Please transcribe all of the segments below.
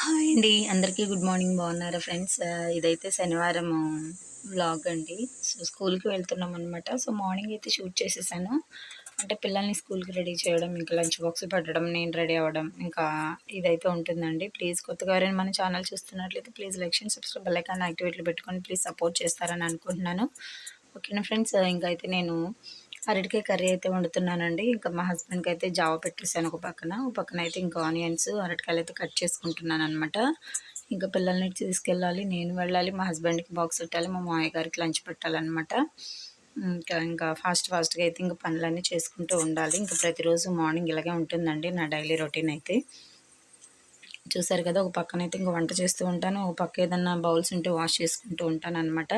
Hi అండి. అందరికీ good morning. బాగున్నారా ఫ్రెండ్స్? ఇదైతే శనివారం వ్లాగ్ అండి. సో, స్కూల్‌కి వెళ్తున్నామనమాట. సో, మార్నింగ్ అయితే షూట్ చేసేసాను. అంటే పిల్లల్ని స్కూల్‌కి రెడీ చేయడం, ఇంకా లంచ్ బాక్స్ పెట్టడం, నేను రెడీ అవ్వడం, ఇంకా ఇదైతే ఉంటుందండి. ప్లీజ్ కొత్తగా ఎవరైనా మన ఛానల్ చూస్తున్నట్లయితే ప్లీజ్ లైక్ చేయండి, సబ్స్క్రైబ్, బెల్ ఐకాన్ యాక్టివేట్లో పెట్టుకొని ప్లీజ్ సపోర్ట్ చేస్తారని అనుకుంటున్నాను. ఓకేనా ఫ్రెండ్స్? ఇంకా అయితే నేను అరటికాయ కర్రీ అయితే వండుతున్నానండి. ఇంకా మా హస్బెండ్‌కి అయితే జావ పెట్టేసాను ఒక పక్కన. ఒక పక్కన అయితే ఇంకా ఆనియన్స్, అరటికాయలు అయితే కట్ చేసుకుంటున్నాననమాట. ఇంకా పిల్లల్ని తీసుకెళ్ళాలి, నేను వెళ్ళాలి, మా హస్బెండ్‌కి బాక్స్ పెట్టాలి, మా మామయ్య గారికి లంచ్ పెట్టాలనమాట. ఇంకా ఫాస్ట్‌గా అయితే ఇంక పనులన్నీ చేసుకుంటూ ఉండాలి. ఇంకా ప్రతిరోజు మార్నింగ్ ఇలాగే ఉంటుందండి నా డైలీ రొటీన్ అయితే. చూసారు కదా! ఒక పక్కనైతే ఇంక వంట చేస్తూ ఉంటాను. ఒక పక్క ఏదన్నా బౌల్స్ ఉంటే వాష్ చేసుకుంటూ ఉంటాననమాట.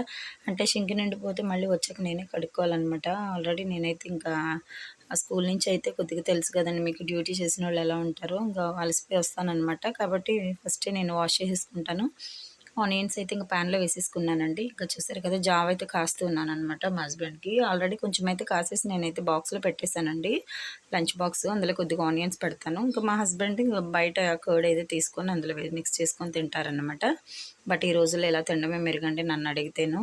అంటే సింక్ నిండిపోతే మళ్ళీ వచ్చాక నేనే కడుక్కోవాలనమాట. ఆల్రెడీ నేనైతే ఇంకా స్కూల్ నుంచి అయితే కొద్దిగా తెలుసు కదండీ మీకు, డ్యూటీ చేసినోళ్ళు ఎలా ఉంటారో. ఇంకా అలసిపోయి వస్తాననమాట. కాబట్టి ఫస్టే నేను వాష్ చేసేసుకుంటాను. ఆనియన్స్ అయితే ఇంక ప్యాన్‌లో వేసేసుకున్నానండి. ఇంకా చూసారు కదా! జావ అయితే కాస్తూ ఉన్నాననమాట మా హస్బెండ్‌కి. ఆల్రెడీ కొంచెం అయితే కాసేసి నేనైతే బాక్స్‌లో పెట్టేసానండి. Lunch box. అందులో కొద్దిగా ఆనియన్స్ పెడతాను. ఇంకా మా హస్బెండ్ బయట కర్డ్ ఏదో తీసుకొని అందులో మిక్స్ చేసుకొని తింటారనమాట. బట్ ఈ రోజుల్లో ఇలా తినడమే మెరుగండి నన్ను అడిగితేను.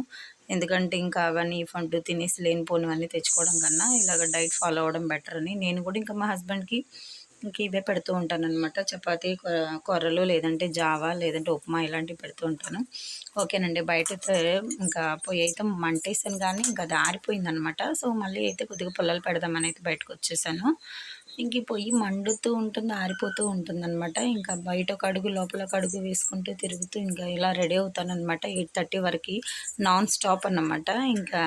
ఎందుకంటే ఇంకా అవన్నీ ఫుడ్ తినేసి లేనిపోనివన్నీ తెచ్చుకోవడం కన్నా ఇలాగ డైట్ ఫాలో అవ్వడం బెటర్ అని నేను కూడా ఇంకా మా హస్బెండ్‌కి ఇంక ఇవే పెడుతూ ఉంటాననమాట. చపాతీ, కొర్రలు, లేదంటే జావా, లేదంటే ఉప్మా ఇలాంటివి పెడుతూ ఉంటాను. ఓకేనండి. బయటైతే ఇంకా పొయ్యి అయితే మంటేసాను కానీ ఇంకా అది ఆరిపోయిందనమాట. సో, మళ్ళీ అయితే కొద్దిగా పుల్లలు పెడదామని అయితే బయటకొచ్చేసాను. ఇంక ఈ పొయ్యి మండుతూ ఉంటుంది, ఆరిపోతూ ఉంటుందనమాట. ఇంకా బయట ఒక అడుగు, లోపల ఒక అడుగు వేసుకుంటూ తిరుగుతూ ఇంకా ఇలా రెడీ అవుతాననమాట. 8:30 వరకి నాన్ స్టాప్ అన్నమాట. ఇంకా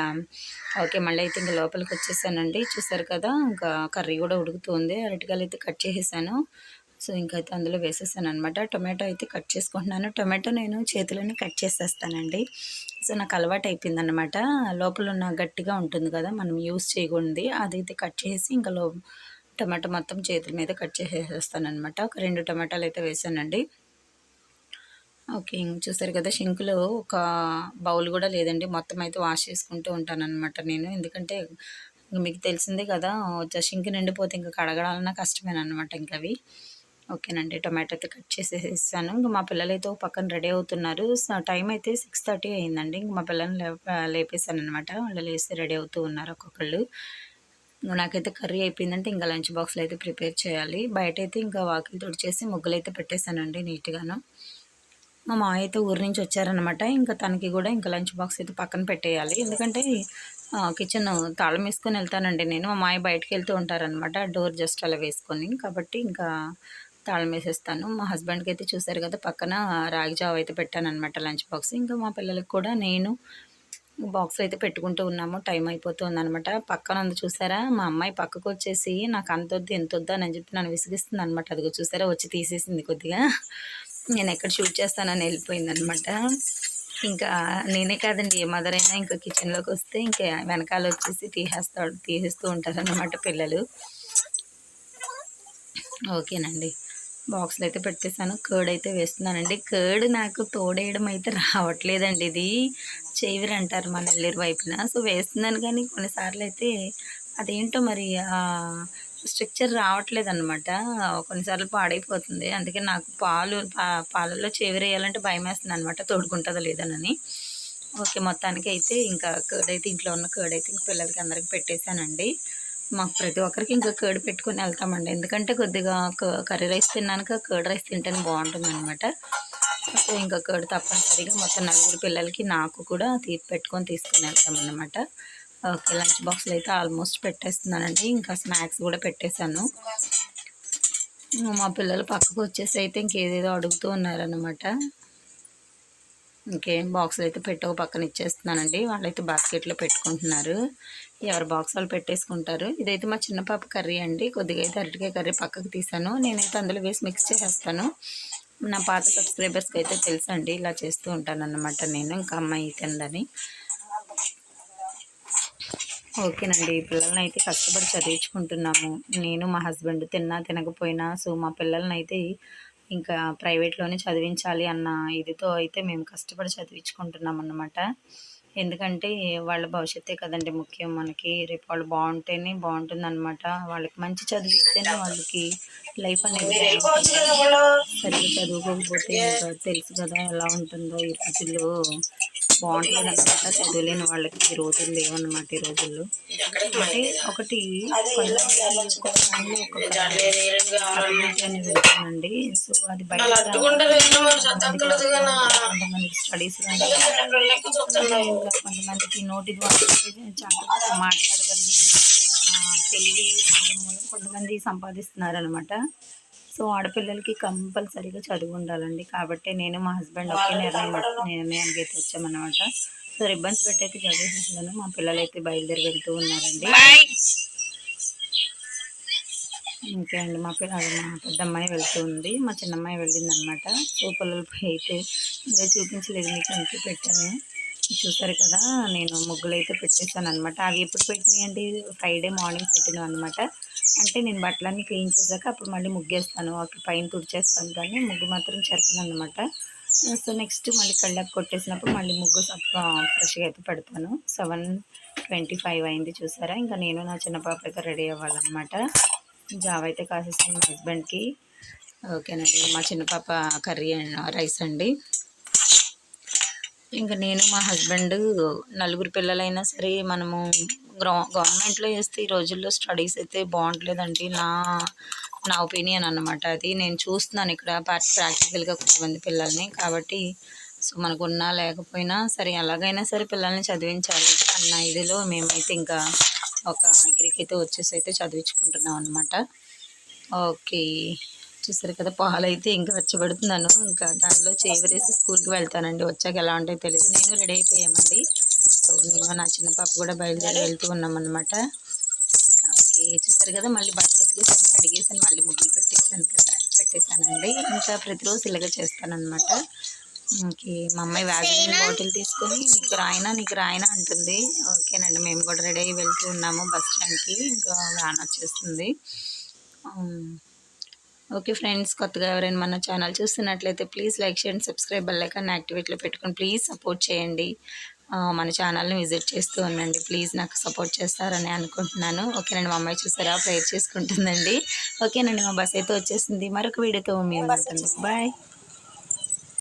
ఓకే. మళ్ళీ అయితే ఇంక లోపలికొచ్చేసానండి. చూసారు కదా! ఇంకా కర్రీ గూడా ఉడుకుతుంది. అరటికాయలయితే కట్ చేసేసాను. సో, ఇంకైతే అందులో వేసేసాననమాట. టొమాటో అయితే కట్ చేసుకుంటున్నాను. టొమాటో నేను చేతిలోనే కట్ చేసేస్తానండి. సో, నాకు అలవాటయిపోయిందనమాట. లోపలున్న గట్టిగా ఉంటుంది కదా! మనం యూజ్ చేయకూడనిది అదైతే కట్ చేసి ఇంకా టమాటో మొత్తం చేతుల మీద కట్ చేసేసేస్తాననమాట. ఒక 2 టమాటాలయితే వేసానండి. ఓకే. చూసారు కదా! షింక్‌లో ఒక బౌల్ గూడా లేదండి. మొత్తం అయితే వాష్ చేసుకుంటూ ఉంటాననమాట నేను. ఎందుకంటే మీకు తెలిసిందే కదా! షింక్ నిండిపోతే ఇంక కడగడాలన్నా కష్టమేననమాట ఇంకవి. ఓకేనండి. టొమాటో అయితే కట్ చేసేసేసాను. ఇంక మా పిల్లలైతే ఒక పక్కన రెడీ అవుతున్నారు. టైం అయితే 6:30 అయిందండి. ఇంక మా పిల్లల్ని లేపేసాననమాట. వాళ్ళు లేసి రెడీ అవుతూ ఉన్నారు ఒక్కొక్కళ్ళు. నాకైతే కర్రీ అయిపోయిందంటే ఇంకా లంచ్ బాక్స్‌లో అయితే ప్రిపేర్ చేయాలి. బయటైతే ఇంకా వాకిలి తుడిచేసి ముగ్గులైతే పెట్టేసానండి నీట్‌గాను. మా మావయ్య అయితే ఊరు నుంచి వచ్చారనమాట. ఇంకా తనకి గూడా ఇంకా లంచ్ బాక్స్ అయితే పక్కన పెట్టేయాలి. ఎందుకంటే కిచెన్ తాళం వేసుకొని ఎళ్తానండి నేను. మా మావయ్య బయటికెళ్తూ ఉంటారనమాట. డోర్ జస్ట్ అలా వేసుకొని. కాబట్టి ఇంకా తాళం వేసేస్తాను. మా హస్బెండ్‌కి అయితే చూసారు కదా! పక్కన రాగి జావ అయితే పెట్టాననమాట లంచ్ బాక్స్. ఇంకా మా పిల్లలకి కూడా నేను బాక్స్‌లో అయితే పెట్టుకుంటూ ఉన్నాము. టైం అయిపోతుందనమాట. పక్కన ఉంది చూసారా? మా అమ్మాయి పక్కకొచ్చేసి నాకు అంతొద్దు, ఇంతొద్దు అని చెప్పి నన్ను విసిగిస్తుందనమాట. అదిగో చూసారా వచ్చి తీసేసింది కొద్దిగా. నేనెక్కడ షూట్ చేస్తానని ఎళ్ళిపోయిందనమాట. ఇంకా నేనే కాదండి ఏ మదర్ అయినా ఇంకా కిచెన్‌లోకొస్తే ఇంకా వెనకాలొచ్చేసి తీసేస్తూ ఉంటారనమాట పిల్లలు. ఓకేనండి. బాక్స్‌లో అయితే పెట్టేసాను. కర్డ్ అయితే వేస్తున్నానండి. కర్డ్ నాకు తోడేయడం అయితే రావట్లేదండి. ఇది చెవిరి అంటారు మా నెల్లూరు వైపున. సో, వేస్తున్నాను కానీ కొన్నిసార్లయితే అదేంటో మరి స్ట్రక్చర్ రావట్లేదనమాట. కొన్నిసార్లు పాడైపోతుంది. అందుకే నాకు పాలల్లో చెవిరేయాలంటే భయమేస్తుందనమాట తోడుకుంటదో లేదోనని. ఓకే. మొత్తానికైతే ఇంకా కర్డ్ అయితే ఇంట్లో ఉన్న కర్డ్ అయితే ఇంక పిల్లలకి అందరికి పెట్టేసానండి. మాకు ప్రతి ఒక్కరికి ఇంకా కర్డ్ పెట్టుకొని ఎళ్తామండి. ఎందుకంటే కొద్దిగా కర్రీ రైస్ తిన్నాక కర్డ్ రైస్ తింటేనే బావుంటుందనమాట. సో, ఇంకా కర్డ్ తప్పనిసరిగా మొత్తం నలుగురు పిల్లలకి, నాకు కూడా పెట్టుకొని తీసుకొని ఎళ్తామన్నమాట. ఓకే. లంచ్ బాక్స్‌లో అయితే ఆల్మోస్ట్ పెట్టేస్తున్నానండి. ఇంకా స్నాక్స్ గూడా పెట్టేశాను. మా పిల్లలు పక్కకొచ్చేసి అయితే ఇంకేదేదో అడుగుతూ ఉన్నారనమాట. ఇంకేం బాక్స్‌లో అయితే పెట్టి ఒక పక్కన ఇచ్చేస్తున్నానండి. వాళ్ళైతే బాస్కెట్‌లో పెట్టుకుంటున్నారు. ఎవరి బాక్స్ వాళ్ళు పెట్టేసుకుంటారు. ఇదైతే మా చిన్న పాప కర్రీ అండి. కొద్దిగా అయితే అరటికాయ కర్రీ పక్కకు తీసాను. నేనైతే అందులో వేసి మిక్స్ చేసేస్తాను. నా పాత సబ్స్క్రైబర్స్‌కి అయితే తెలుసండి. ఇలా చేస్తూ ఉంటానన్నమాట నేను. ఇంకా అమ్మాయి తినదని. ఓకేనండి. పిల్లలనైతే కష్టపడి చదివించుకుంటున్నాము. నేను, మా హస్బెండ్ తిన్నా తినకపోయినా. సో, మా పిల్లలనైతే ఇంకా ప్రైవేట్‌లోనే చదివించాలి అన్న ఇదితో అయితే మేము కష్టపడి చదివించుకుంటున్నామన్నమాట. ఎందుకంటే వాళ్ళ భవిష్యత్తే కదండి ముఖ్యం మనకి. రేపు వాళ్ళు బాగుంటేనే బాగుంటుందన్నమాట. వాళ్ళకి మంచి చదివిస్తేనే వాళ్ళకి లైఫ్ అనేది బాగుంటుంది. సరిగ్గా చదువుకోకపోతే ఇంకా తెలుసు కదా ఎలా ఉంటుందో ఈ రోజుల్లో. బాగుంటలేదన్నమాట. చదువులేని వాళ్ళకి ఈ రోజులు లేవన్నమాట ఈ రోజుల్లో. అంటే ఒకటి కొంతమందికి ఒక్కొక్క ఫ్యామిలీ ఒక్కొక్క అభివృద్ధి అనేది ఉంటుందండి. సో అది బయట కొంతమందికి స్టడీస్ కానీ ఇంకా కొంతమందికి నోటి ద్వారా చక్కగా మాట్లాడగలిగి తెలివి ఉండడం మూలం కొంతమంది సంపాదిస్తున్నారనమాట. సో ఆడపిల్లలకి కంపల్సరీగా చదువు ఉండాలండి. కాబట్టి నేను మా హస్బెండ్ ఒకే నిర్ణయానికి అయితే వచ్చామన్నమాట. సో రిబ్బన్స్ పెట్టి అయితే చదివేసేసాను. మా పిల్లలైతే బయలుదేరి వెళ్తూ ఉన్నారండి. ఓకే అండి. మా పెద్ద అమ్మాయి వెళ్తూ ఉంది, మా చిన్నమ్మాయి వెళ్ళింది అనమాట. సో పిల్లలపై అయితే ఇంకా చూపించలేదు, మీకు ఇంకే పెట్టాను. చూసారు కదా, నేను ముగ్గులు అయితే పెట్టేశాను అనమాట. అవి ఎప్పుడు పెట్టినాయి అంటే ఫ్రైడే మార్నింగ్ పెట్టినాను అనమాట. అంటే నేను బట్టలన్నీ క్లీన్ చేశాక అప్పుడు మళ్ళీ ముగ్గేస్తాను, అక్కడ పైన తుడిచేస్తాను, కానీ ముగ్గు మాత్రం చెరపను అనమాట. సో నెక్స్ట్ మళ్ళీ కళ్ళకు కొట్టేసినప్పుడు మళ్ళీ ముగ్గు ఫ్రెష్గా అయితే పెడతాను. 7:25 అయింది చూసారా. ఇంకా నేను నా చిన్న పాప అయితే రెడీ అవ్వాలన్నమాట. జావ అయితే కాసేసాను మా హస్బెండ్కి. ఓకేనండి. మా చిన్న పాప కర్రీ రైస్ అండి. ఇంకా నేను మా హస్బెండ్ నలుగురు పిల్లలైనా సరే మనము గవర్నమెంట్లో వేస్తే ఈ రోజుల్లో స్టడీస్ అయితే బాగుంటలేదండి. నా ఒపీనియన్ అన్నమాట. అది నేను చూస్తున్నాను ఇక్కడ ప్రాక్టికల్గా కొంతమంది పిల్లల్ని. కాబట్టి సో మనకు ఉన్నా లేకపోయినా సరే ఎలాగైనా సరే పిల్లల్ని చదివించాలి అన్న ఇదిలో మేమైతే ఇంకా ఒక అగ్రికి అయితే వచ్చేసి అయితే చదివించుకుంటున్నాం అనమాట. ఓకే, చూసారు కదా, పాలు అయితే ఇంకా వచ్చబెడుతున్నాను. ఇంకా దానిలో చేవరేసి స్కూల్కి వెళ్తానండి. వచ్చాక ఎలా ఉంటాయో తెలియదు. నేను రెడీ అయిపోయామండి. సో నేను నా చిన్న పాప కూడా బయలుదేరి వెళ్తూ ఉన్నామన్నమాట. ఓకే, చూసారు కదా, మళ్ళీ బట్టలు ఉతికేసాను, కడిగేసాను, మళ్ళీ ముగ్గులు పెట్టేశానండి. ఇంకా ప్రతిరోజు ఇలాగ చేస్తానన్నమాట. ఓకే, మా అమ్మాయి వ్యాజిలిన్ బాటిల్ తీసుకొని నీకు రాయనా అంటుంది. ఓకేనండి, మేము కూడా రెడీ అయ్యి వెళ్తూ ఉన్నాము బస్ స్టాండ్కి. ఇంకా వ్యాన్ వచ్చేస్తుంది. ఓకే ఫ్రెండ్స్, కొత్తగా ఎవరైనా మన ఛానల్ చూస్తున్నట్లయితే ప్లీజ్ లైక్ చేయండి, సబ్స్క్రైబ్ బెల్ ఐకాన్ యాక్టివేట్లో పెట్టుకొని ప్లీజ్ సపోర్ట్ చేయండి. మన ఛానల్ని విజిట్ చేస్తూ ఉండండి. ప్లీజ్ నాకు సపోర్ట్ చేస్తారని అనుకుంటున్నాను. ఓకేనండి, మా అమ్మాయి చూసారా ప్రేయర్ చేసుకుంటుందండి. ఓకేనండి, మా బస్ అయితే వచ్చేసింది. మరొక వీడియోతో మీ ముందుంటుంది. బాయ్.